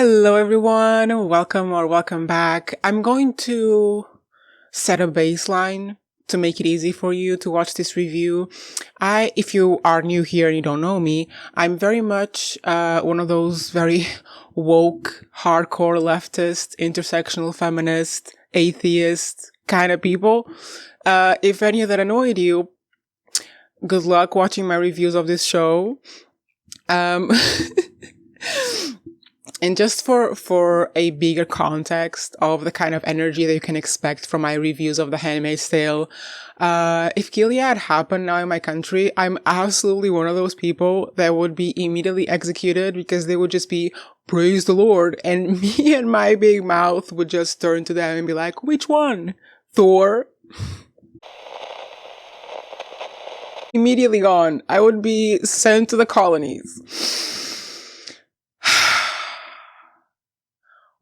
Hello everyone, welcome back. I'm going to set a baseline to make it easy for you to watch this review. If you are new here and you don't know me, I'm very much one of those very woke, hardcore leftist, intersectional feminist, atheist kind of people. If any of that annoyed you, good luck watching my reviews of this show. And just for a bigger context of the kind of energy that you can expect from my reviews of The Handmaid's Tale, if Gilead happened now in my country, I'm absolutely one of those people that would be immediately executed because they would just be, praise the Lord, and me and my big mouth would just turn to them and be like, which one? Thor? Immediately gone. I would be sent to the colonies.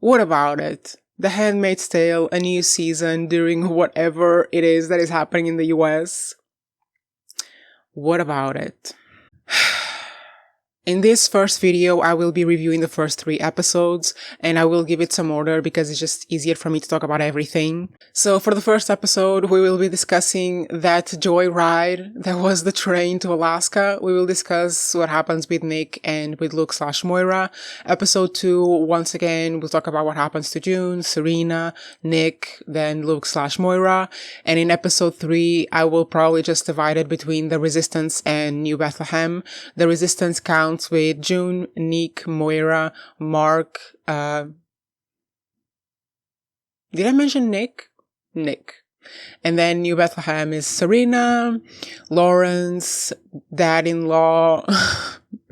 What about it? The Handmaid's Tale, a new season during whatever it is that is happening in the US. What about it? In this first video, I will be reviewing the first 3 episodes, and I will give it some order because it's just easier for me to talk about everything. So for the first episode, we will be discussing that joyride that was the train to Alaska. We will discuss what happens with Nick and with Luke/Moira. Episode 2, once again, we'll talk about what happens to June, Serena, Nick, then Luke/Moira. And in episode 3, I will probably just divide it between the Resistance and New Bethlehem. The Resistance counts with June, Nick, Moira, Mark, did I mention Nick? Nick. And then New Bethlehem is Serena, Lawrence, dad-in-law,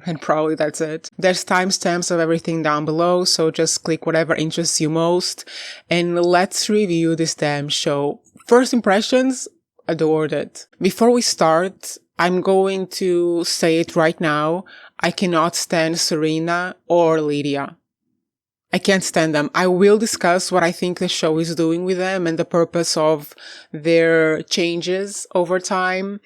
and probably that's it. There's timestamps of everything down below, so just click whatever interests you most, and let's review this damn show. First impressions, adored it. Before we start, I'm going to say it right now, I cannot stand Serena or Lydia. I can't stand them. I will discuss what I think the show is doing with them and the purpose of their changes over time,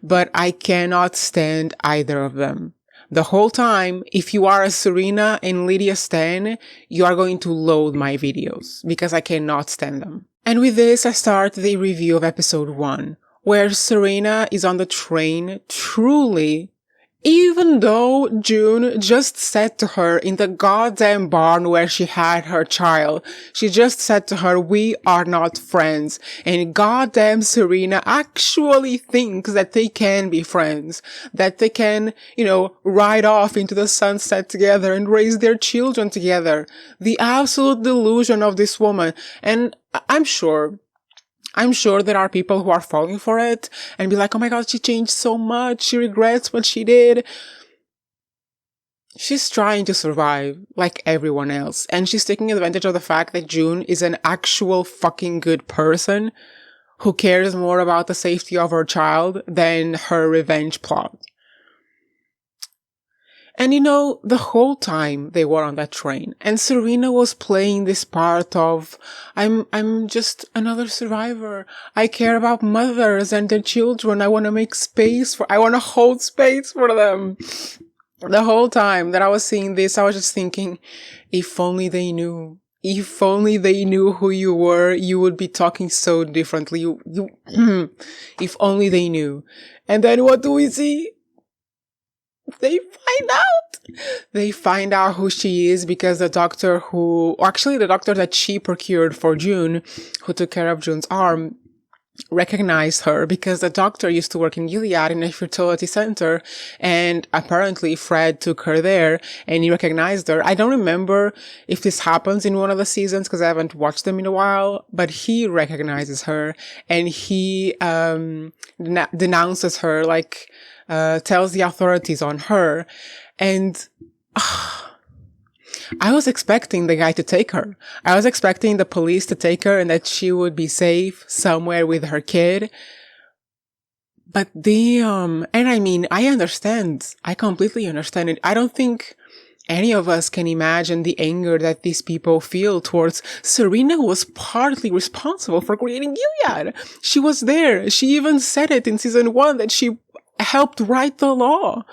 but I cannot stand either of them. The whole time, if you are a Serena and Lydia stan, you are going to loathe my videos because I cannot stand them. And with this, I start the review of episode 1, where Serena is on the train, truly. Even though June just said to her in the goddamn barn where she had her child, she just said to her, we are not friends. And goddamn Serena actually thinks that they can be friends. That they can, ride off into the sunset together and raise their children together. The absolute delusion of this woman. And I'm sure there are people who are falling for it and be like, oh my God, she changed so much. She regrets what she did. She's trying to survive like everyone else. And she's taking advantage of the fact that June is an actual fucking good person who cares more about the safety of her child than her revenge plot. And the whole time they were on that train, and Serena was playing this part of, I'm just another survivor. I care about mothers and their children. I want to hold space for them. The whole time that I was seeing this, I was just thinking, if only they knew. If only they knew who you were, you would be talking so differently. If only they knew. And then what do we see? They find out who she is because the doctor that she procured for June, who took care of June's arm, recognized her because the doctor used to work in Gilead in a fertility center, and apparently Fred took her there and he recognized her. I don't remember if this happens in one of the seasons because I haven't watched them in a while, but he recognizes her and he denounces her, tells the authorities on her. And I was expecting the guy to take her. I was expecting the police to take her and that she would be safe somewhere with her kid. But and I mean, I completely understand it. I don't think any of us can imagine the anger that these people feel towards Serena was partly responsible for creating Gilead. She was there. She even said it in season 1 that she helped write the law.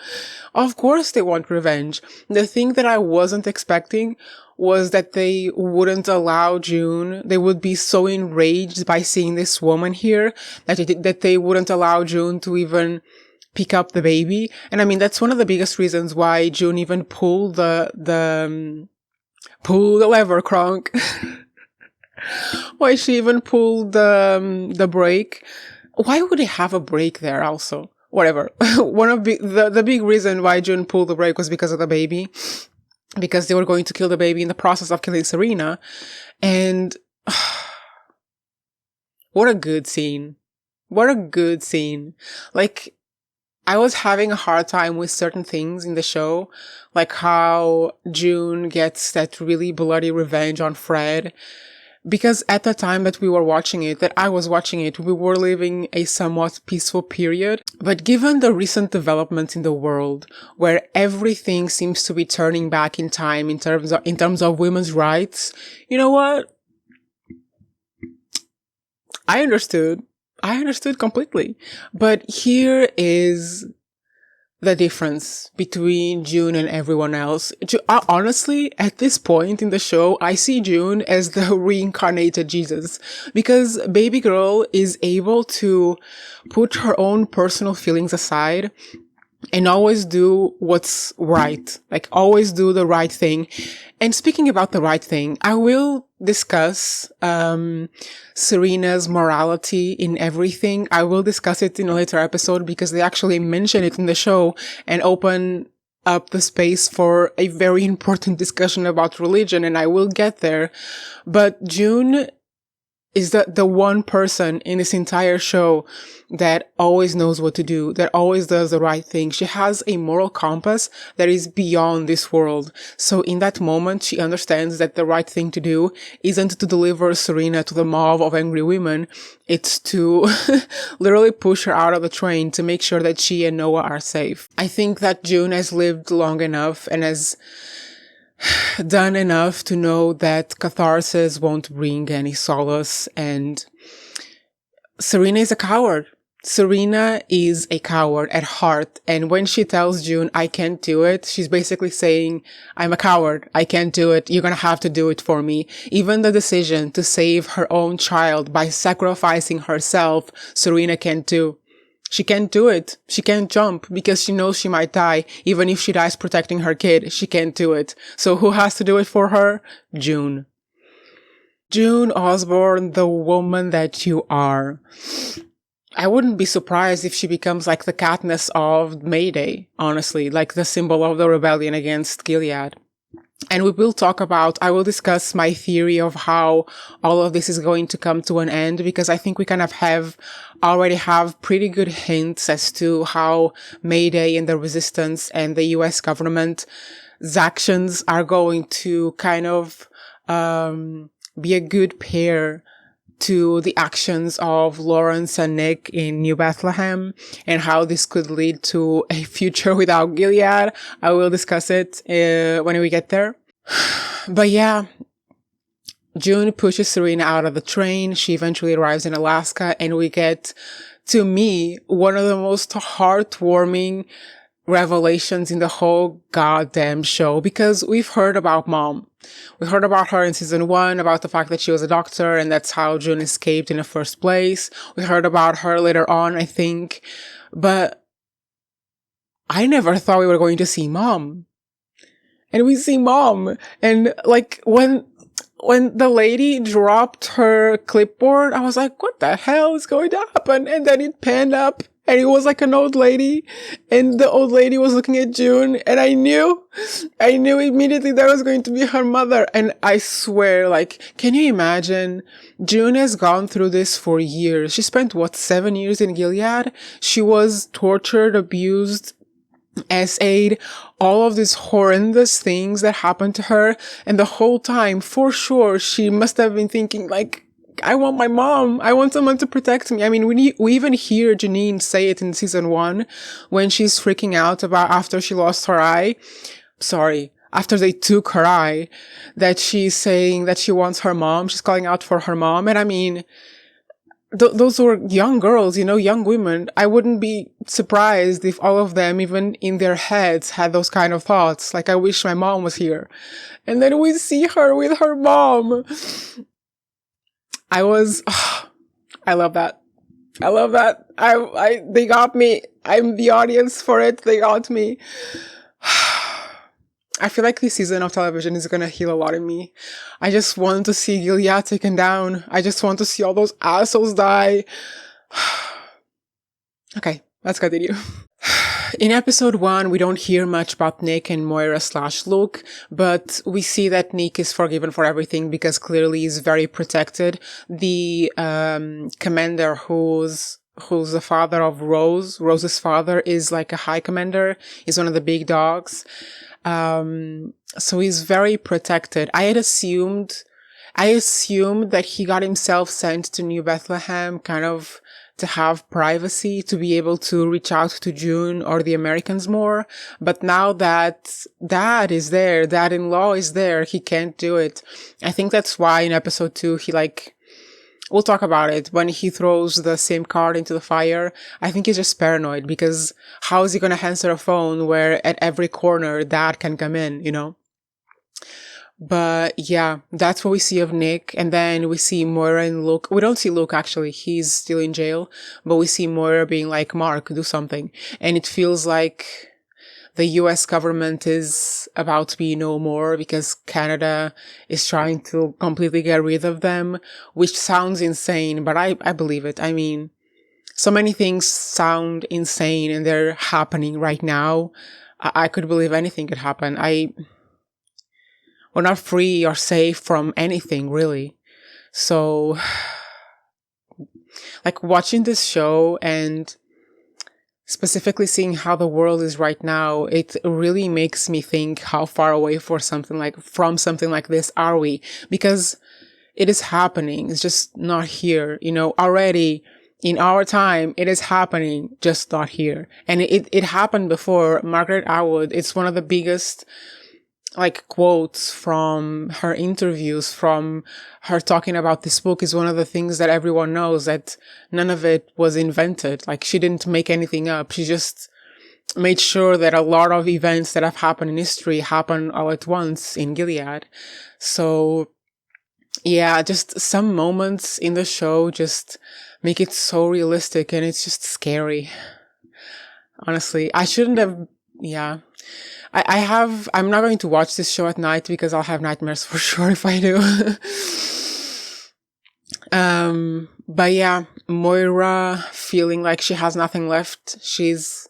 Of course they want revenge. The thing that I wasn't expecting was that they wouldn't allow June. They would be so enraged by seeing this woman here that they wouldn't allow June to even pick up the baby. And I mean, that's one of the biggest reasons why June even pulled the lever, Kronk. Why she even pulled the brake. Why would they have a brake there also? Whatever. The big reason why June pulled the brake was because of the baby. Because they were going to kill the baby in the process of killing Serena. And what a good scene. What a good scene. Like, I was having a hard time with certain things in the show, like how June gets that really bloody revenge on Fred. Because at the time that we were watching it, that I was watching it, we were living a somewhat peaceful period. But given the recent developments in the world, where everything seems to be turning back in time in terms of women's rights, you know what? I understood completely. But here is the difference between June and everyone else. Honestly, at this point in the show, I see June as the reincarnated Jesus, because baby girl is able to put her own personal feelings aside and always do what's right. Like, always do the right thing. And speaking about the right thing, I will discuss Serena's morality in everything. I will discuss it in a later episode because they actually mention it in the show and open up the space for a very important discussion about religion, and I will get there. But June is the one person in this entire show that always knows what to do, that always does the right thing. She has a moral compass that is beyond this world. So in that moment, she understands that the right thing to do isn't to deliver Serena to the mob of angry women. It's to literally push her out of the train to make sure that she and Noah are safe. I think that June has lived long enough and has done enough to know that catharsis won't bring any solace, and Serena is a coward. Serena is a coward at heart, and when she tells June, I can't do it, she's basically saying, I'm a coward, I can't do it, you're gonna have to do it for me. Even the decision to save her own child by sacrificing herself, Serena can't do. She can't do it. She can't jump because she knows she might die. Even if she dies protecting her kid, she can't do it. So who has to do it for her? June. June Osborne, the woman that you are. I wouldn't be surprised if she becomes like the Katniss of Mayday, honestly, like the symbol of the rebellion against Gilead. And I will discuss my theory of how all of this is going to come to an end, because I think we kind of already have pretty good hints as to how Mayday and the resistance and the US government's actions are going to kind of be a good pair to the actions of Lawrence and Nick in New Bethlehem, and how this could lead to a future without Gilead. I will discuss it when we get there. But yeah, June pushes Serena out of the train. She eventually arrives in Alaska, and we get, to me, one of the most heartwarming revelations in the whole goddamn show, because we've heard about Mom. We heard about her in season 1, about the fact that she was a doctor and that's how June escaped in the first place. We heard about her later on, I think. But I never thought we were going to see Mom. And we see Mom. And like when the lady dropped her clipboard, I was like, what the hell is going to happen? And then it panned up. And it was like an old lady, and the old lady was looking at June, and I knew immediately that was going to be her mother. And I swear, like, can you imagine? June has gone through this for years. She spent, 7 years in Gilead? She was tortured, abused, essayed, all of these horrendous things that happened to her. And the whole time, for sure, she must have been thinking, like, I want my mom. I want someone to protect me. I mean, we even hear Janine say it in season 1 when she's freaking out about after she lost her eye. Sorry, after they took her eye, that she's saying that she wants her mom. She's calling out for her mom. And I mean, those were young girls, young women. I wouldn't be surprised if all of them, even in their heads, had those kind of thoughts. Like, I wish my mom was here. And then we see her with her mom. I love that. I love that. They got me. I'm the audience for it. They got me. I feel like this season of television is gonna heal a lot in me. I just want to see Gilead taken down. I just want to see all those assholes die. Okay, let's continue. In episode 1, we don't hear much about Nick and Moira/Luke, but we see that Nick is forgiven for everything because clearly he's very protected. The commander who's the father of Rose's father, is like a high commander. He's one of the big dogs. So he's very protected. I assumed that he got himself sent to New Bethlehem kind of to have privacy, to be able to reach out to June or the Americans more. But now that Dad is there, Dad-in-law is there, he can't do it. I think that's why in episode 2, we'll talk about it. When he throws the SIM card into the fire, I think he's just paranoid, because how is he going to answer a phone where at every corner Dad can come in, But yeah, that's what we see of Nick. And then we see Moira and Luke. We don't see Luke, actually. He's still in jail. But we see Moira being like, Mark, do something. And it feels like the US government is about to be no more because Canada is trying to completely get rid of them, which sounds insane, but I believe it. I mean, so many things sound insane and they're happening right now. I could believe anything could happen. We're not free or safe from anything, really. So, like, watching this show and specifically seeing how the world is right now, it really makes me think how far away from something like this are we? Because it is happening. It's just not here. Already in our time, it is happening, just not here. And it happened before. Margaret Atwood, it's one of the biggest quotes from her interviews, from her talking about this book, is one of the things that everyone knows, that none of it was invented. She didn't make anything up. She just made sure that a lot of events that have happened in history happen all at once in Gilead. So yeah, just some moments in the show just make it so realistic, and it's just scary. Honestly, I shouldn't have, yeah. I'm not going to watch this show at night because I'll have nightmares for sure if I do. But yeah, Moira feeling like she has nothing left. She's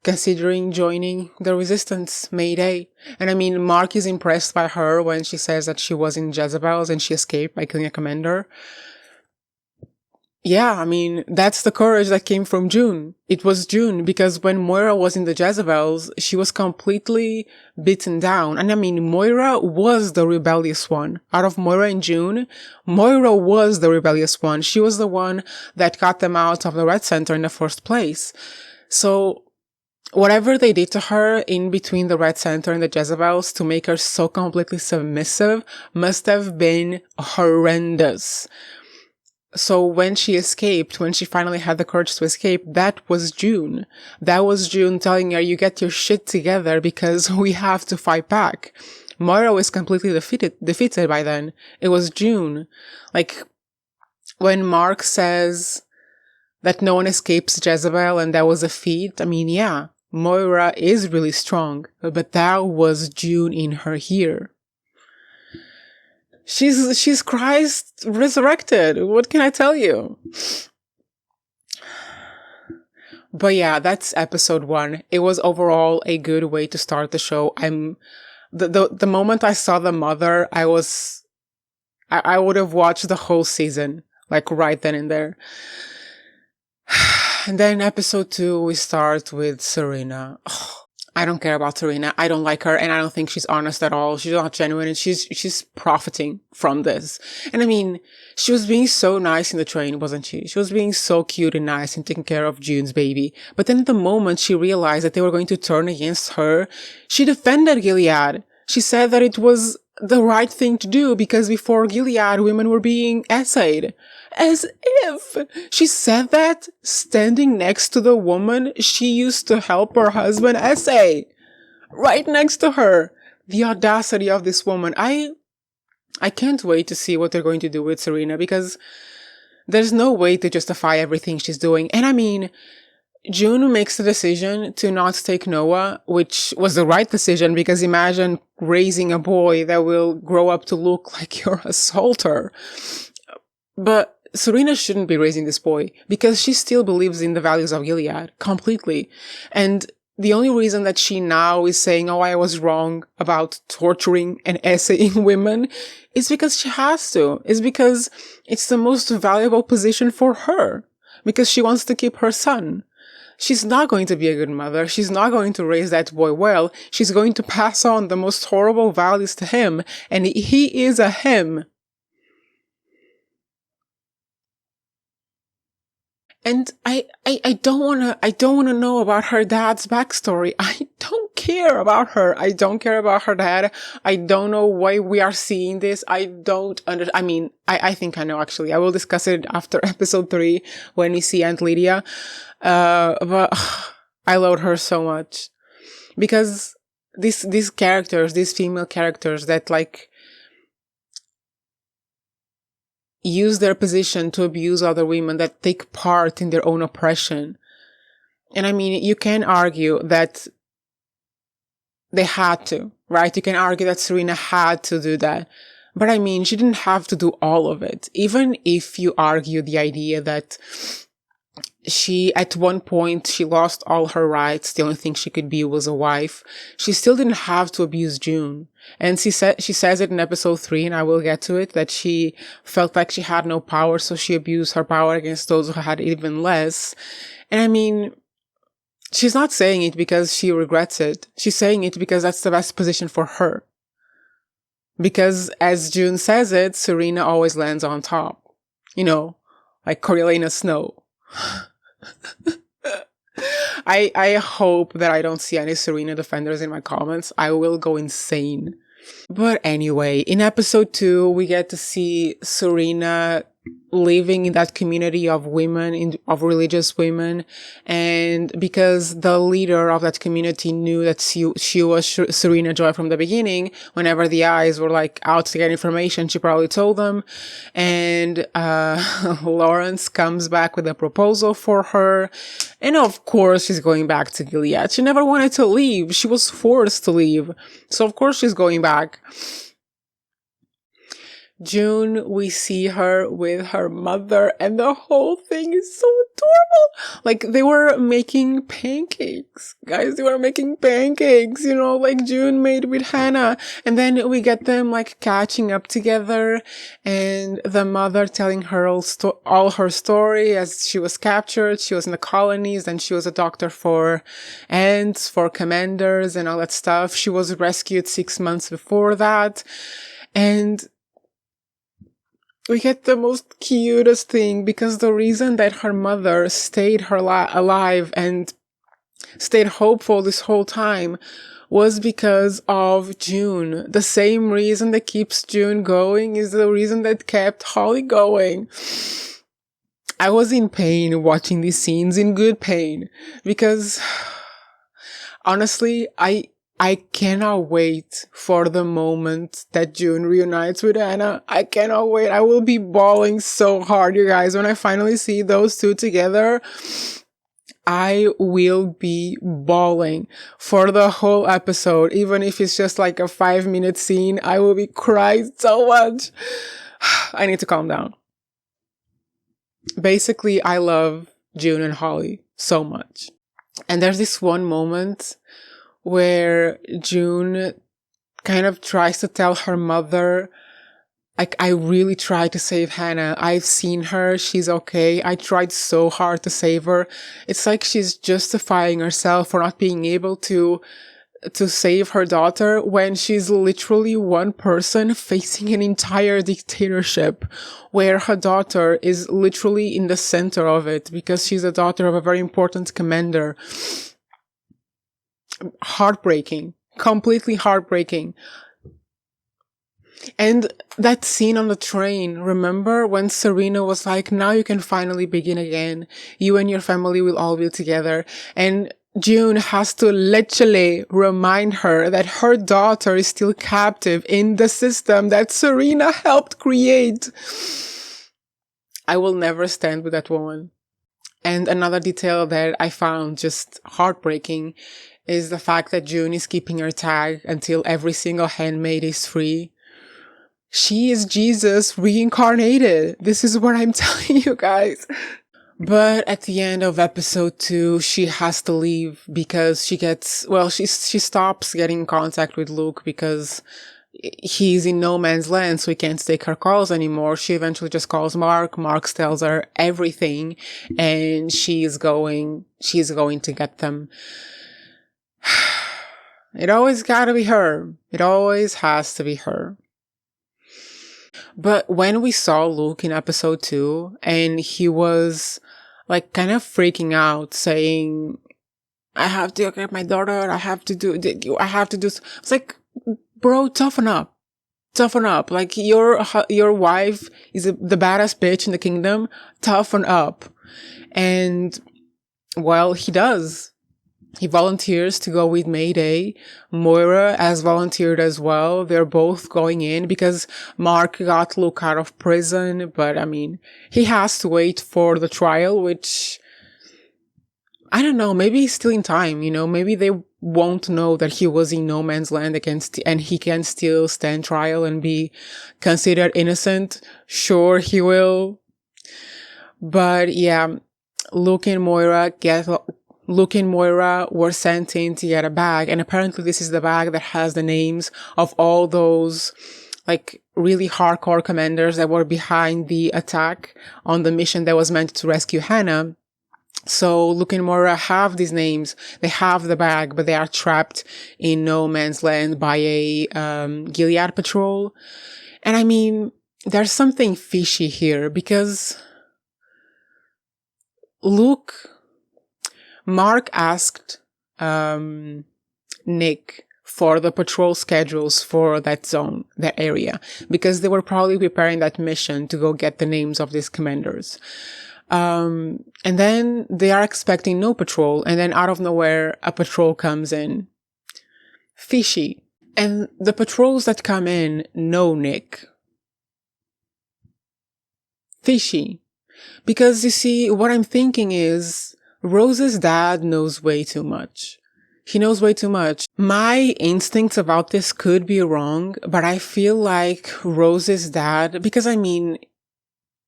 considering joining the resistance, Mayday. And I mean, Mark is impressed by her when she says that she was in Jezebels and she escaped by killing a commander. Yeah, I mean, that's the courage that came from June. It was June, because when Moira was in the Jezebels, she was completely beaten down. And I mean, Moira was the rebellious one. Out of Moira and June, Moira was the rebellious one. She was the one that got them out of the Red Center in the first place. So whatever they did to her in between the Red Center and the Jezebels to make her so completely submissive must have been horrendous. So when she escaped, when she finally had the courage to escape, that was June. That was June telling her, you get your shit together because we have to fight back. Moira was completely defeated by then. It was June. When Mark says that no one escapes Jezebel and that was a feat, I mean, yeah, Moira is really strong, but that was June in her here. She's Christ resurrected. What can I tell you? But yeah, that's episode 1. It was overall a good way to start the show. The moment I saw the mother, I would have watched the whole season, right then and there. And then episode 2, we start with Serena. I don't care about Serena. I don't like her, and I don't think she's honest at all. She's not genuine, and she's profiting from this. And I mean, she was being so nice in the train, wasn't she? She was being so cute and nice and taking care of June's baby. But then the moment she realized that they were going to turn against her, she defended Gilead. She said that it was the right thing to do, because before Gilead, women were being essayed. As if she said that standing next to the woman she used to help her husband essay. Right next to her. The audacity of this woman. I can't wait to see what they're going to do with Serena, because there's no way to justify everything she's doing. And I mean, June makes the decision to not take Noah, which was the right decision, because imagine raising a boy that will grow up to look like your assaulter. But Serena shouldn't be raising this boy, because she still believes in the values of Gilead completely. And the only reason that she now is saying, oh, I was wrong about torturing and essaying women, is because she has to. It's because it's the most valuable position for her, because she wants to keep her son. She's not going to be a good mother. She's not going to raise that boy well. She's going to pass on the most horrible values to him, and he is a him. And I don't wanna know about her dad's backstory. I don't care about her. I don't care about her dad. I don't know why we are seeing this. I think I know, actually. I will discuss it after episode 3 when we see Aunt Lydia. But I love her so much. Because these characters, these female characters that like use their position to abuse other women, that take part in their own oppression. And I mean, you can argue that they had to, right? You can argue that Serena had to do that. But I mean, she didn't have to do all of it. Even if you argue the idea that she, at one point, she lost all her rights. The only thing she could be was a wife. She still didn't have to abuse June. And she says it in episode 3, and I will get to it, that she felt like she had no power, so she abused her power against those who had even less. And I mean, she's not saying it because she regrets it. She's saying it because that's the best position for her. Because, as June says it, Serena always lands on top. You know, like Coriolanus Snow. I hope that I don't see any Serena defenders in my comments. I will go insane. But anyway, in episode 2, we get to see Serena living in that community of women, of religious women. And because the leader of that community knew that she was Serena Joy from the beginning, whenever the eyes were like out to get information, she probably told them. And Lawrence comes back with a proposal for her. And of course, she's going back to Gilead. She never wanted to leave. She was forced to leave. So of course she's going back. June, we see her with her mother, and the whole thing is so adorable. Like, they were making pancakes. Guys, they were making pancakes, you know, like June made with Hannah. And then we get them, like, catching up together, and the mother telling her all her story as she was captured. She was in the colonies, and she was a doctor for ants, for commanders, and all that stuff. She was rescued 6 months before that. And we get the most cutest thing, because the reason that her mother stayed alive and stayed hopeful this whole time was because of June. The same reason that keeps June going is the reason that kept Holly going. I was in pain watching these scenes, in good pain, because honestly, I cannot wait for the moment that June reunites with Anna. I cannot wait. I will be bawling so hard, you guys. When I finally see those two together, I will be bawling for the whole episode. Even if it's just like a 5-minute scene, I will be crying so much. I need to calm down. Basically, I love June and Holly so much. And there's this one moment where June kind of tries to tell her mother, like, I really tried to save Hannah. I've seen her. She's okay. I tried so hard to save her. It's like she's justifying herself for not being able to save her daughter, when she's literally one person facing an entire dictatorship, where her daughter is literally in the center of it, because she's a daughter of a very important commander. Heartbreaking, completely heartbreaking. And that scene on the train, remember when Serena was like, now you can finally begin again. You and your family will all be together. And June has to literally remind her that her daughter is still captive in the system that Serena helped create. I will never stand with that woman. And another detail that I found just heartbreaking is the fact that June is keeping her tag until every single handmaid is free. She is Jesus reincarnated. This is what I'm telling you guys. But at the end of episode 2, she has to leave because she stops getting in contact with Luke because he's in no man's land, so he can't take her calls anymore. She eventually just calls Mark. Mark tells her everything, and she's going to get them. It always gotta be her. It always has to be her. But when we saw Luke in episode 2, and he was like kind of freaking out, saying, I have to get my daughter, I have to do. It's like, bro, toughen up. Like your wife is the baddest bitch in the kingdom. Toughen up. And well, he does. He volunteers to go with Mayday. Moira has volunteered as well. They're both going in because Mark got Luke out of prison. But I mean, he has to wait for the trial, which I don't know. Maybe he's still in time, maybe they won't know that he was in no man's land and he can still stand trial and be considered innocent. Sure, he will. But yeah, Luke and Moira were sent in to get a bag, and apparently this is the bag that has the names of all those like really hardcore commanders that were behind the attack on the mission that was meant to rescue Hannah. So Luke and Moira have these names, they have the bag, but they are trapped in no man's land by a Gilead patrol. And I mean, there's something fishy here because Mark asked Nick for the patrol schedules for that zone, that area, because they were probably preparing that mission to go get the names of these commanders. And then they are expecting no patrol, and then out of nowhere, a patrol comes in. Fishy. And the patrols that come in know Nick. Fishy. Because you see, what I'm thinking is, Rose's dad knows way too much. He knows way too much. My instincts about this could be wrong, but I feel like Rose's dad, because I mean,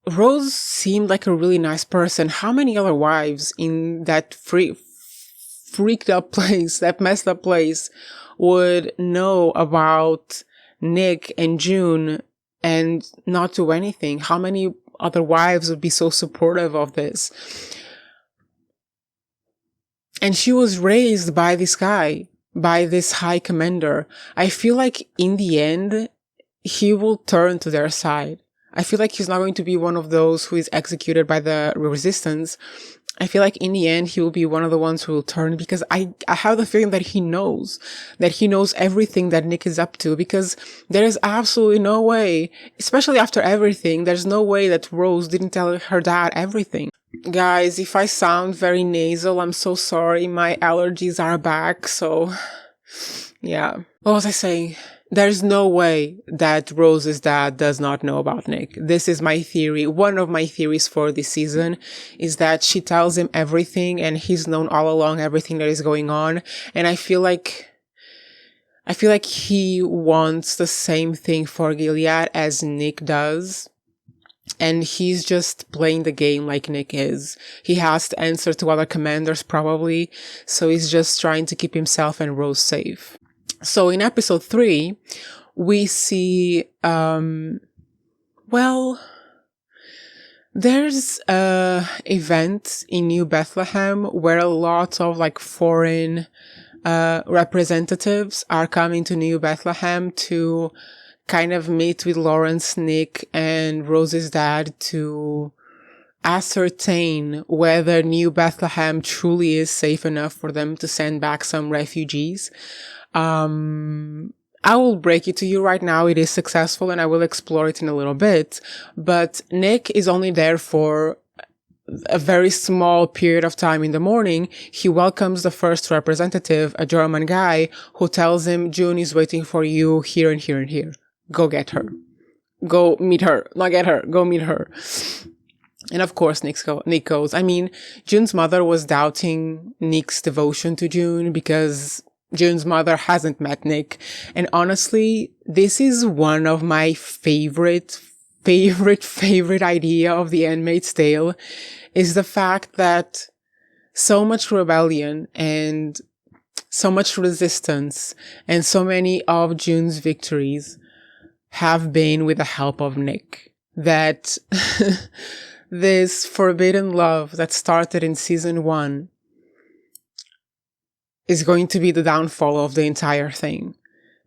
Rose seemed like a really nice person. How many other wives in that freaked up place, that messed up place, would know about Nick and June and not do anything? How many other wives would be so supportive of this? And she was raised by this guy, by this high commander. I feel like in the end, he will turn to their side. I feel like he's not going to be one of those who is executed by the resistance. I feel like in the end, he will be one of the ones who will turn, because I have the feeling that he knows everything that Nick is up to, because there is absolutely no way, especially after everything, there's no way that Rose didn't tell her dad everything. Guys, if I sound very nasal, I'm so sorry. My allergies are back, so yeah. What was I saying? There's no way that Rose's dad does not know about Nick. This is my theory. One of my theories for this season is that she tells him everything and he's known all along everything that is going on. And I feel like he wants the same thing for Gilead as Nick does. And he's just playing the game like Nick is. He has to answer to other commanders probably. So he's just trying to keep himself and Rose safe. So in episode 3, we see, there's a event in New Bethlehem where a lot of like foreign representatives are coming to New Bethlehem to kind of meet with Lawrence, Nick, and Rose's dad to ascertain whether New Bethlehem truly is safe enough for them to send back some refugees. And I will break it to you right now. It is successful and I will explore it in a little bit. But Nick is only there for a very small period of time in the morning. He welcomes the first representative, a German guy, who tells him June is waiting for you here and here and here. Go get her. Go meet her. Not get her. Go meet her. And of course, Nick goes. I mean, June's mother was doubting Nick's devotion to June because June's mother hasn't met Nick. And honestly, this is one of my favorite idea of The Handmaid's Tale, is the fact that so much rebellion and so much resistance and so many of June's victories have been with the help of Nick. That this forbidden love that started in season 1 is going to be the downfall of the entire thing.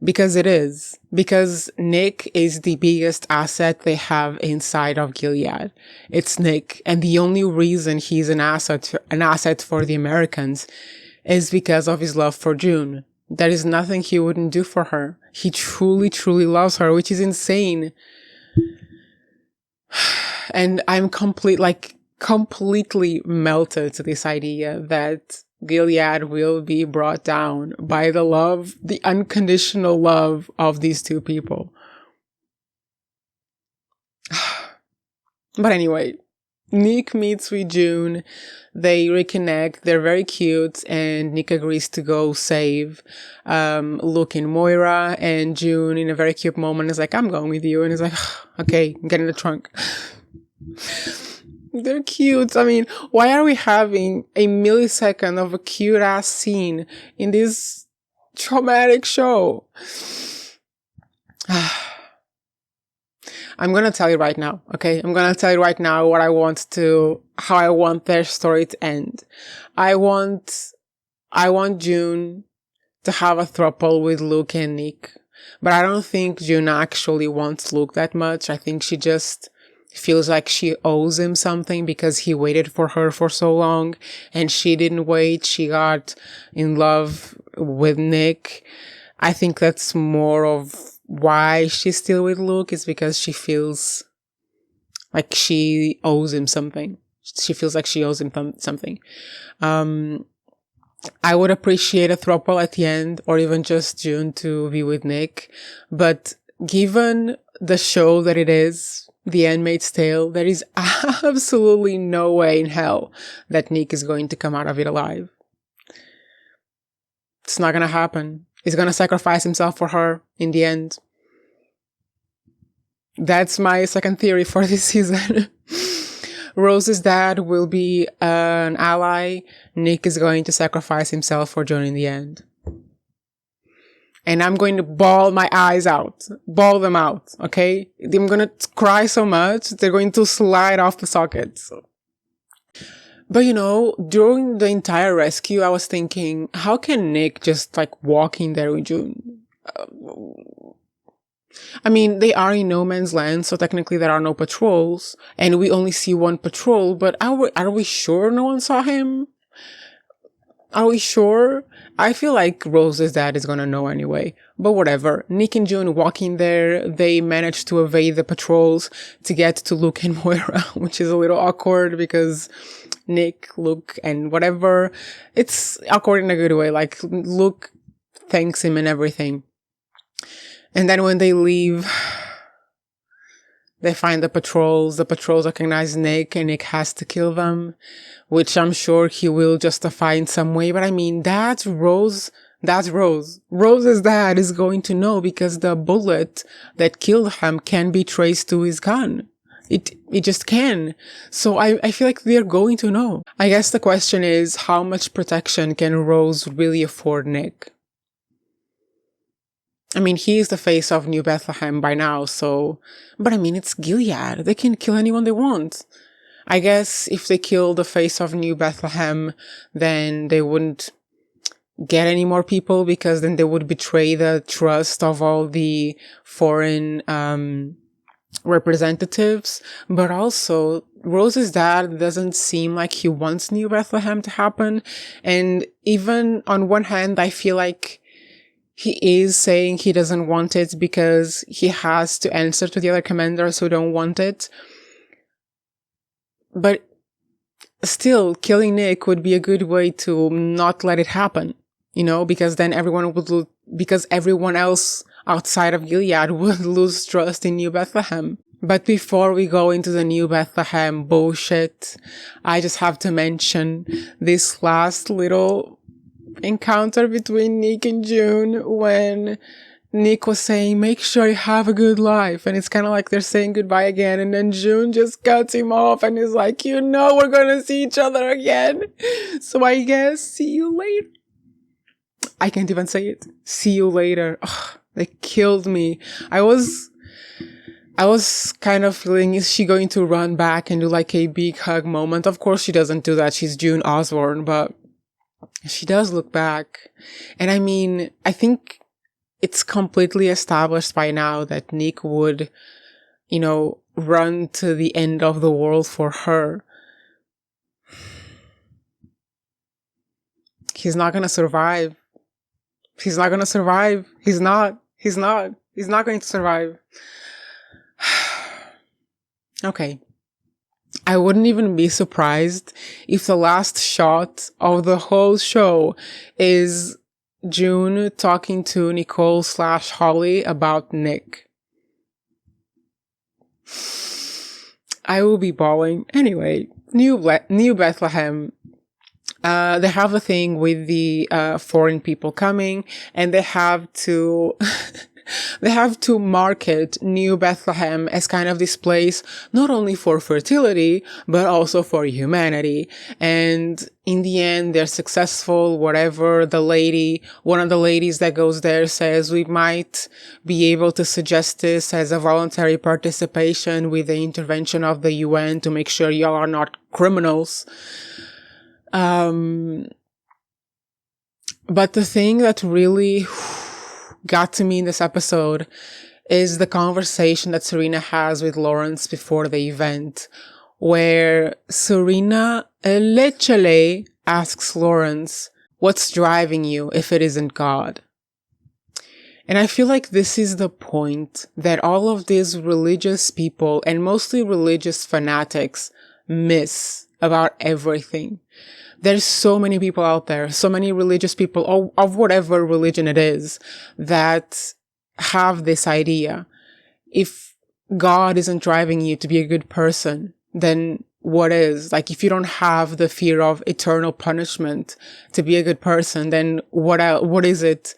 Because it is. Because Nick is the biggest asset they have inside of Gilead. It's Nick. And the only reason he's an asset for the Americans is because of his love for June. There is nothing he wouldn't do for her. He truly, truly loves her, which is insane. And I'm completely melted to this idea that Gilead will be brought down by the unconditional love of these two people. But anyway, Nick meets with June. They reconnect. They're very cute. And Nick agrees to go save Luke and Moira. And June, in a very cute moment, is like, I'm going with you. And he's like, okay, get in the trunk. They're cute. I mean, why are we having a millisecond of a cute ass scene in this traumatic show? I'm gonna tell you right now, okay? I'm gonna tell you right now how I want their story to end. I want June to have a throuple with Luke and Nick. But I don't think June actually wants Luke that much. I think she just feels like she owes him something because he waited for her for so long and she didn't wait. She got in love with Nick. I think that's more of why she's still with Luke, is because she feels like she owes him something. She feels like she owes him something. I would appreciate a throuple at the end, or even just June to be with Nick. But given the show that it is, The Handmaid's Tale, there is absolutely no way in hell that Nick is going to come out of it alive. It's not gonna happen. He's gonna sacrifice himself for her in the end. That's my second theory for this season. Rose's dad will be an ally. Nick is going to sacrifice himself for Joan in the end. And I'm going to bawl my eyes out. Bawl them out, okay? I'm going to cry so much, they're going to slide off the sockets. But during the entire rescue, I was thinking, how can Nick just walk in there with June? I mean, they are in no man's land, so technically there are no patrols, and we only see one patrol, but are we sure no one saw him? Are we sure? I feel like Rose's dad is gonna know anyway, but whatever. Nick and June walk in there, they manage to evade the patrols to get to Luke and Moira, which is a little awkward because Nick, Luke, and whatever. It's awkward in a good way, Luke thanks him and everything. And then when they leave, they find the patrols. The patrols recognize Nick, and Nick has to kill them, which I'm sure he will justify in some way. But I mean, that's Rose. That's Rose. Rose's dad is going to know because the bullet that killed him can be traced to his gun. It just can. So I feel like they're going to know. I guess the question is, how much protection can Rose really afford Nick? I mean, he is the face of New Bethlehem by now, so... But I mean, it's Gilead. They can kill anyone they want. I guess if they kill the face of New Bethlehem, then they wouldn't get any more people, because then they would betray the trust of all the foreign representatives. But also, Rose's dad doesn't seem like he wants New Bethlehem to happen. And even on one hand, I feel like he is saying he doesn't want it because he has to answer to the other commanders who don't want it. But still, killing Nick would be a good way to not let it happen, because then because everyone else outside of Gilead would lose trust in New Bethlehem. But before we go into the New Bethlehem bullshit, I just have to mention this last little encounter between Nick and June when Nick was saying, make sure you have a good life. And it's kind of like they're saying goodbye again. And then June just cuts him off and is like, we're going to see each other again. So I guess see you later. I can't even say it. See you later. Ugh, they killed me. I was kind of feeling, is she going to run back and do like a big hug moment? Of course she doesn't do that. She's June Osborne, but she does look back. And I mean, I think it's completely established by now that Nick would, run to the end of the world for her. He's not going to survive. He's not going to survive. He's not going to survive. Okay. I wouldn't even be surprised if the last shot of the whole show is June talking to Nicole/Holly about Nick. I will be bawling. Anyway, New Bethlehem. They have a thing with the foreign people coming, and they have to market New Bethlehem as kind of this place not only for fertility but also for humanity. And in the end, they're successful. Whatever one of the ladies that goes there says, we might be able to suggest this as a voluntary participation with the intervention of the UN to make sure y'all are not criminals. But the thing that really got to me in this episode is the conversation that Serena has with Lawrence before the event, where Serena literally asks Lawrence, what's driving you if it isn't God? And I feel like this is the point that all of these religious people, and mostly religious fanatics, miss about everything. There's so many people out there, so many religious people of whatever religion it is, that have this idea. If God isn't driving you to be a good person, then what is? Like, if you don't have the fear of eternal punishment to be a good person, then what is it?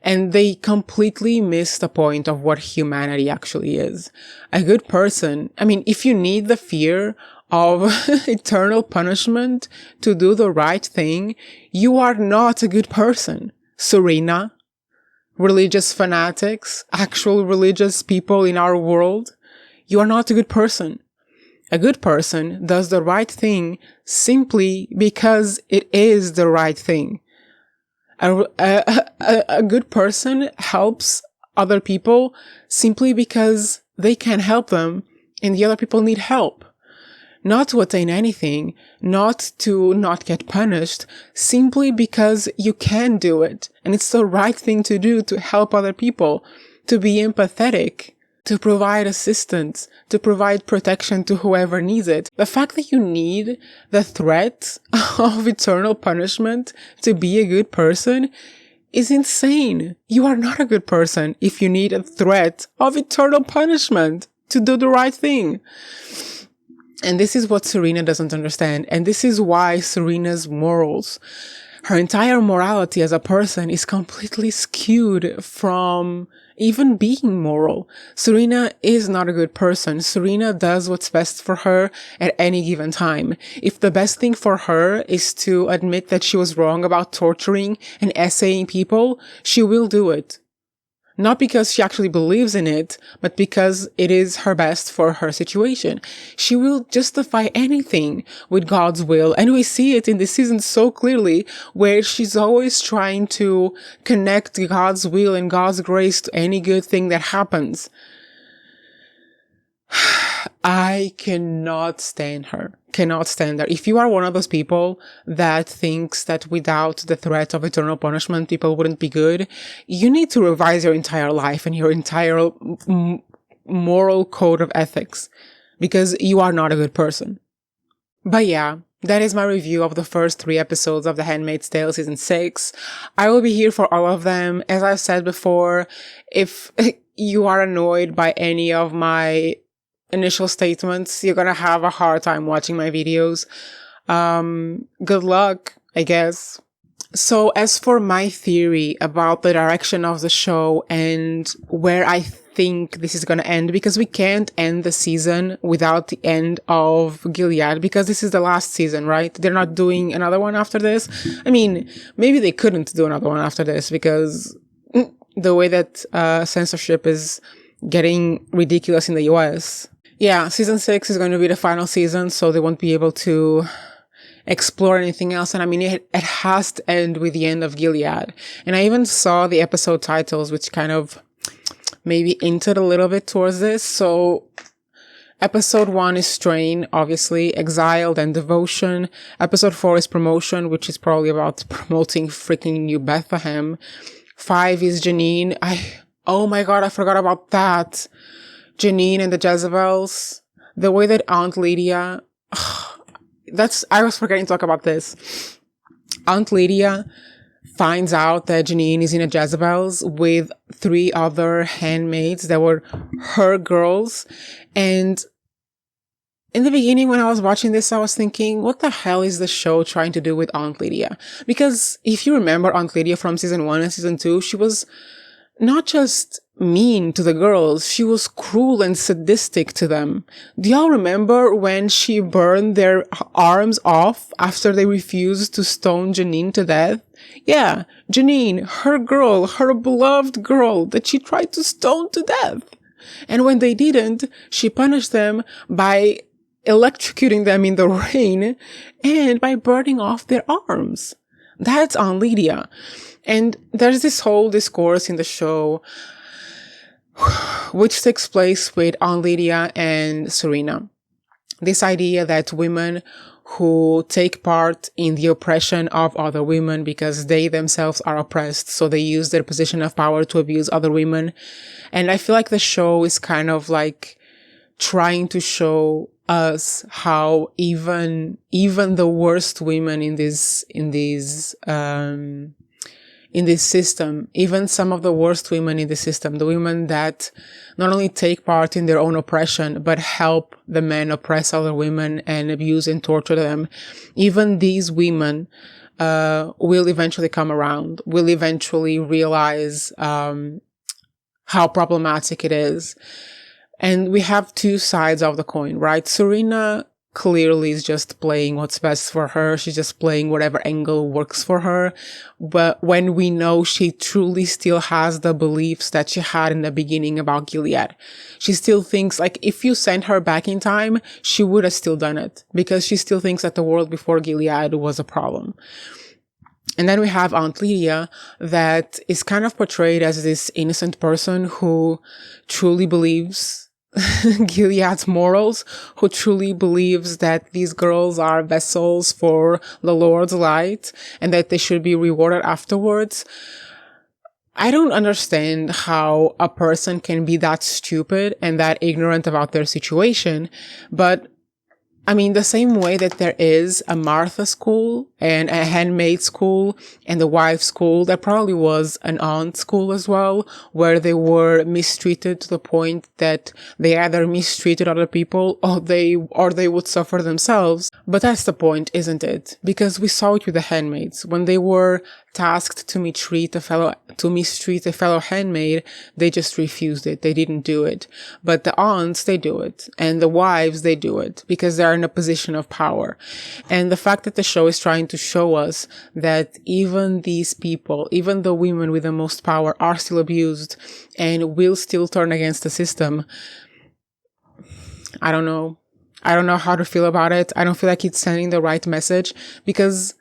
And they completely miss the point of what humanity actually is. A good person, I mean, if you need the fear of eternal punishment to do the right thing, you are not a good person. Serena, religious fanatics, actual religious people in our world, you are not a good person. A good person does the right thing simply because it is the right thing. A good person helps other people simply because they can help them and the other people need help. Not to attain anything, not to not get punished, simply because you can do it. And it's the right thing to do to help other people, to be empathetic, to provide assistance, to provide protection to whoever needs it. The fact that you need the threat of eternal punishment to be a good person is insane. You are not a good person if you need a threat of eternal punishment to do the right thing. And this is what Serena doesn't understand. And this is why Serena's morals, her entire morality as a person, is completely skewed from even being moral. Serena is not a good person. Serena does what's best for her at any given time. If the best thing for her is to admit that she was wrong about torturing and essaying people, she will do it. Not because she actually believes in it, but because it is her best for her situation. She will justify anything with God's will. And we see it in this season so clearly, where she's always trying to connect God's will and God's grace to any good thing that happens. I cannot stand her. cannot stand that. If you are one of those people that thinks that without the threat of eternal punishment, people wouldn't be good, you need to revise your entire life and your entire moral code of ethics, because you are not a good person. But yeah, that is my review of the first 3 episodes of The Handmaid's Tale season 6. I will be here for all of them. As I've said before, if you are annoyed by any of my initial statements, you're gonna have a hard time watching my videos. Good luck, I guess. So as for my theory about the direction of the show and where I think this is going to end, because we can't end the season without the end of Gilead, because this is the last season, right? They're not doing another one after this. I mean, maybe they couldn't do another one after this because the way that censorship is getting ridiculous in the US. Yeah, season 6 is going to be the final season, so they won't be able to explore anything else. And I mean, it has to end with the end of Gilead. And I even saw the episode titles, which kind of maybe hinted a little bit towards this. So episode 1 is Strain, obviously, Exiled and Devotion. Episode 4 is Promotion, which is probably about promoting freaking New Bethlehem. 5 is Janine. Oh my God, I forgot about that. Janine and the Jezebels. The way that Aunt Lydia, I was forgetting to talk about this. Aunt Lydia finds out that Janine is in a Jezebels with 3 other handmaids that were her girls. And in the beginning, when I was watching this, I was thinking, what the hell is the show trying to do with Aunt Lydia? Because if you remember Aunt Lydia from season 1 and season 2, she was not just mean to the girls, she was cruel and sadistic to them. Do y'all remember when she burned their arms off after they refused to stone Janine to death? Yeah, Janine, her girl, her beloved girl that she tried to stone to death. And when they didn't, she punished them by electrocuting them in the rain and by burning off their arms. That's Aunt Lydia. And there's this whole discourse in the show which takes place with Aunt Lydia and Serena. This idea that women who take part in the oppression of other women because they themselves are oppressed, so they use their position of power to abuse other women. And I feel like the show is kind of like trying to show us how even the worst women in this system, even some of the worst women in the system, the women that not only take part in their own oppression, but help the men oppress other women and abuse and torture them, even these women will eventually come around, will eventually realize how problematic it is. And we have 2 sides of the coin, right? Serena clearly is just playing what's best for her. She's just playing whatever angle works for her. But when we know she truly still has the beliefs that she had in the beginning about Gilead, she still thinks like if you sent her back in time, she would have still done it because she still thinks that the world before Gilead was a problem. And then we have Aunt Lydia that is kind of portrayed as this innocent person who truly believes Gilead's morals, who truly believes that these girls are vessels for the Lord's light and that they should be rewarded afterwards. I don't understand how a person can be that stupid and that ignorant about their situation, but I mean, the same way that there is a Martha school and a handmaid school and the wife school, there probably was an aunt school as well, where they were mistreated to the point that they either mistreated other people or they would suffer themselves. But that's the point, isn't it? Because we saw it with the handmaids. When they were tasked to mistreat a fellow handmaid, they just refused it. They didn't do it. But the aunts, they do it. And the wives, they do it because they're in a position of power. And the fact that the show is trying to show us that even these people, even the women with the most power, are still abused and will still turn against the system. I don't know. I don't know how to feel about it. I don't feel like it's sending the right message because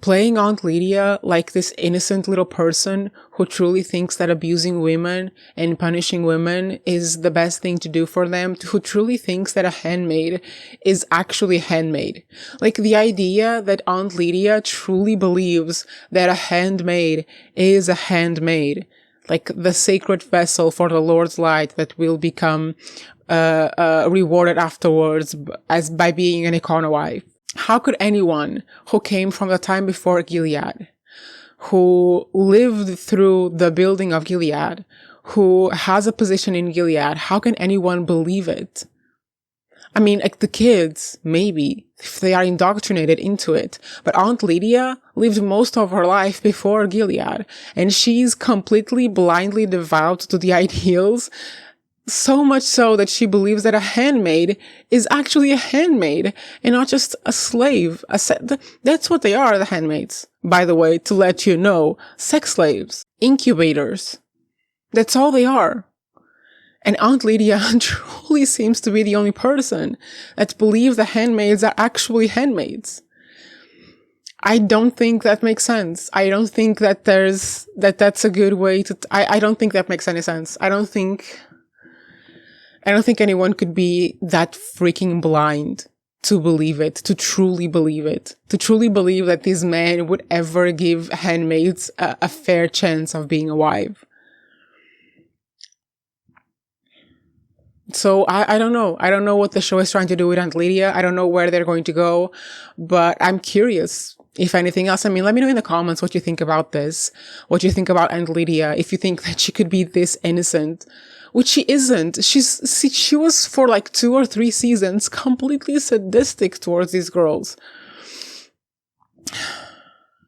playing Aunt Lydia like this innocent little person who truly thinks that abusing women and punishing women is the best thing to do for them, who truly thinks that a handmaid is actually a handmaid. Like the idea that Aunt Lydia truly believes that a handmaid is a handmaid, like the sacred vessel for the Lord's light that will become rewarded afterwards as by being an econo wife. How could anyone who came from the time before Gilead, who lived through the building of Gilead, who has a position in Gilead, how can anyone believe it? I mean, like the kids, maybe, if they are indoctrinated into it. But Aunt Lydia lived most of her life before Gilead, and she's completely blindly devout to the ideals, so much so that she believes that a handmaid is actually a handmaid and not just a slave. That's what they are, the handmaids. By the way, to let you know, sex slaves, incubators. That's all they are. And Aunt Lydia truly seems to be the only person that believes the handmaids are actually handmaids. I don't think that makes sense. I don't think that that's a good way to, I don't think that makes any sense. I don't think anyone could be that freaking blind to believe it, to truly believe it, to truly believe that this man would ever give handmaids a fair chance of being a wife. So I don't know. I don't know what the show is trying to do with Aunt Lydia. I don't know where they're going to go, but I'm curious. If anything else, I mean, let me know in the comments what you think about this, what you think about Aunt Lydia, if you think that she could be this innocent, which she isn't. She was for like 2 or 3 seasons completely sadistic towards these girls.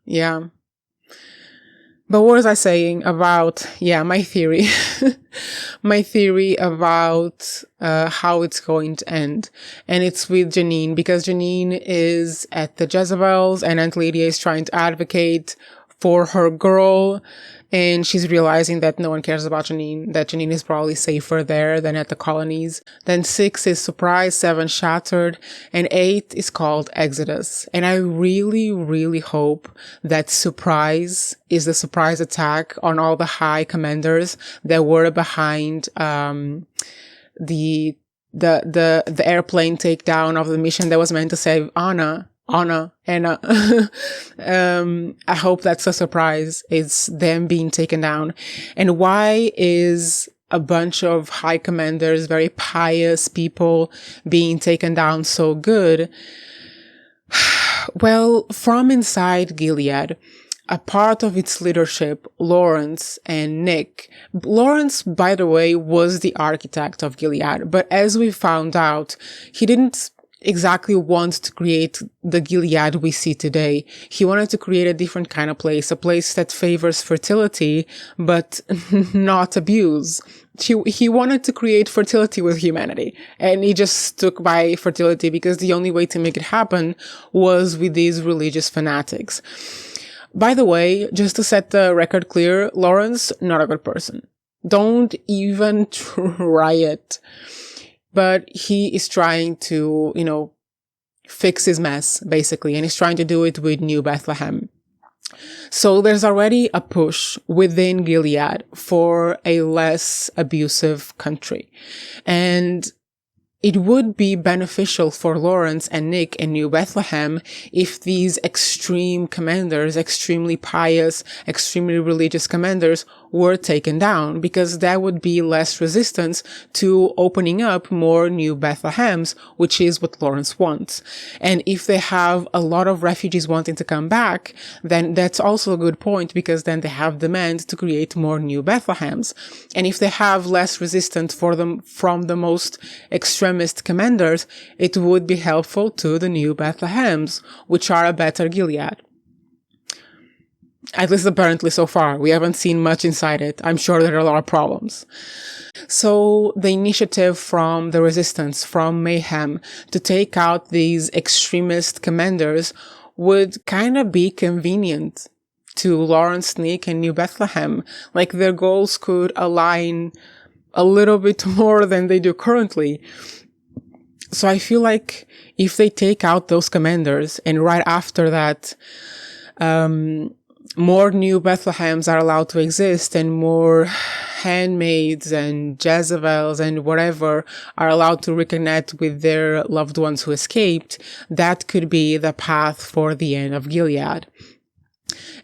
Yeah. But what was I saying about, my theory, my theory about how it's going to end. And it's with Janine, because Janine is at the Jezebels and Aunt Lydia is trying to advocate for her girl. And she's realizing that no one cares about Janine, that Janine is probably safer there than at the colonies. Then 6 is surprise, 7 shattered, and 8 is called Exodus. And I really, really hope that surprise is the surprise attack on all the high commanders that were behind the airplane takedown of the mission that was meant to save Anna. I hope that's a surprise. It's them being taken down. And why is a bunch of high commanders, very pious people, being taken down so good? Well, from inside Gilead, a part of its leadership, Lawrence and Nick. Lawrence, by the way, was the architect of Gilead, but as we found out, he didn't exactly want to create the Gilead we see today. He wanted to create a different kind of place, a place that favors fertility, but not abuse. He wanted to create fertility with humanity, and he just stuck by fertility because the only way to make it happen was with these religious fanatics. By the way, just to set the record clear, Lawrence, not a good person. Don't even try it. But he is trying to, fix his mess, basically, and he's trying to do it with New Bethlehem. So there's already a push within Gilead for a less abusive country. And it would be beneficial for Lawrence and Nick in New Bethlehem if these extreme commanders, extremely pious, extremely religious commanders were taken down, because that would be less resistance to opening up more New Bethlehems, which is what Lawrence wants. And if they have a lot of refugees wanting to come back, then that's also a good point, because then they have demand to create more New Bethlehems. And if they have less resistance for them from the most extremist commanders, it would be helpful to the New Bethlehems, which are a better Gilead. At least apparently so far. We haven't seen much inside it. I'm sure there are a lot of problems. So the initiative from the resistance, from Mayhem, to take out these extremist commanders would kind of be convenient to Lawrence, Nick, and New Bethlehem. Like, their goals could align a little bit more than they do currently. So I feel like if they take out those commanders and right after that, more new Bethlehems are allowed to exist, and more handmaids and Jezebels and whatever are allowed to reconnect with their loved ones who escaped, that could be the path for the end of Gilead.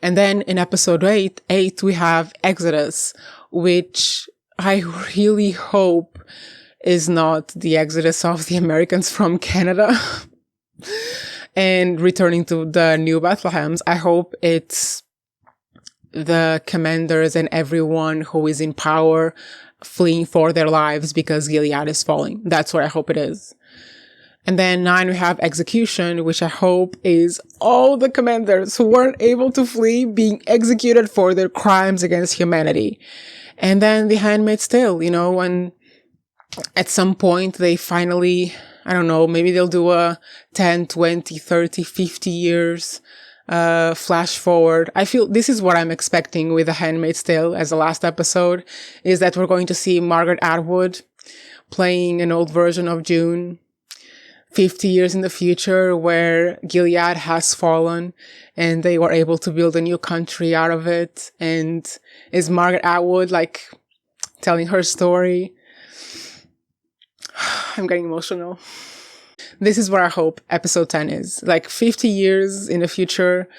And then in episode 8, we have Exodus, which I really hope is not the exodus of the Americans from Canada and returning to the new Bethlehems. I hope it's the commanders and everyone who is in power fleeing for their lives because Gilead is falling. That's what I hope it is. And then 9, we have execution, which I hope is all the commanders who weren't able to flee being executed for their crimes against humanity. And then the Handmaid's Tale, when at some point they finally, I don't know, maybe they'll do a 10, 20, 30, 50 years flash forward. I feel this is what I'm expecting with The Handmaid's Tale as the last episode, is that we're going to see Margaret Atwood playing an old version of June 50 years in the future, where Gilead has fallen and they were able to build a new country out of it. And is Margaret Atwood telling her story? I'm getting emotional. This is what I hope episode 10 is. 50 years in the future,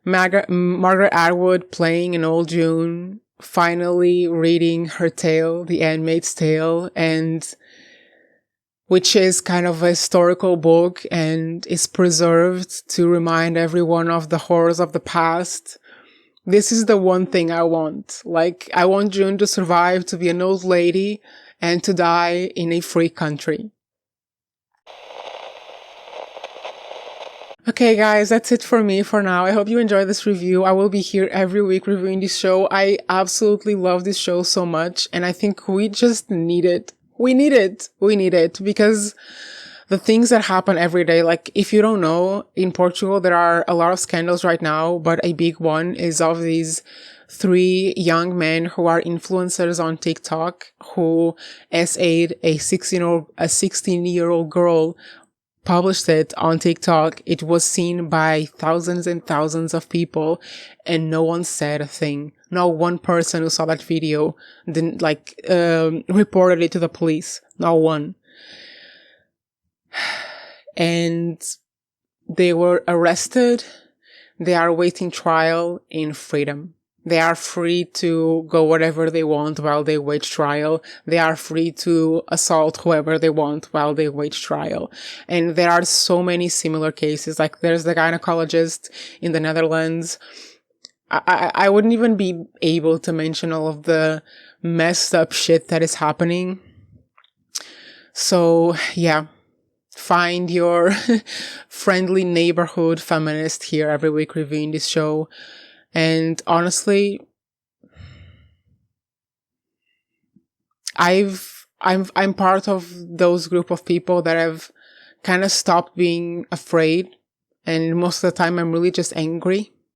Margaret Atwood playing an old June, finally reading her tale, The Handmaid's Tale, and which is kind of a historical book and is preserved to remind everyone of the horrors of the past. This is the one thing I want. I want June to survive, to be an old lady, and to die in a free country. Okay, guys, that's it for me for now. I hope you enjoyed this review. I will be here every week reviewing this show. I absolutely love this show so much, and I think we just need it. We need it because the things that happen every day, if you don't know, in Portugal, there are a lot of scandals right now, but a big one is of these 3 young men who are influencers on TikTok who SA'd a 16-year-old girl, published it on TikTok. It was seen by thousands and thousands of people, and no one said a thing. Not one person who saw that video didn't reported it to the police. Not one. And they were arrested. They are waiting trial in freedom. They are free to go whatever they want while they wait trial. They are free to assault whoever they want while they wait trial. And there are so many similar cases. There's the gynecologist in the Netherlands. I wouldn't even be able to mention all of the messed up shit that is happening. So, yeah. Find your friendly neighborhood feminist here every week reviewing this show. And honestly, I'm part of those group of people that have kind of stopped being afraid, and most of the time I'm really just angry.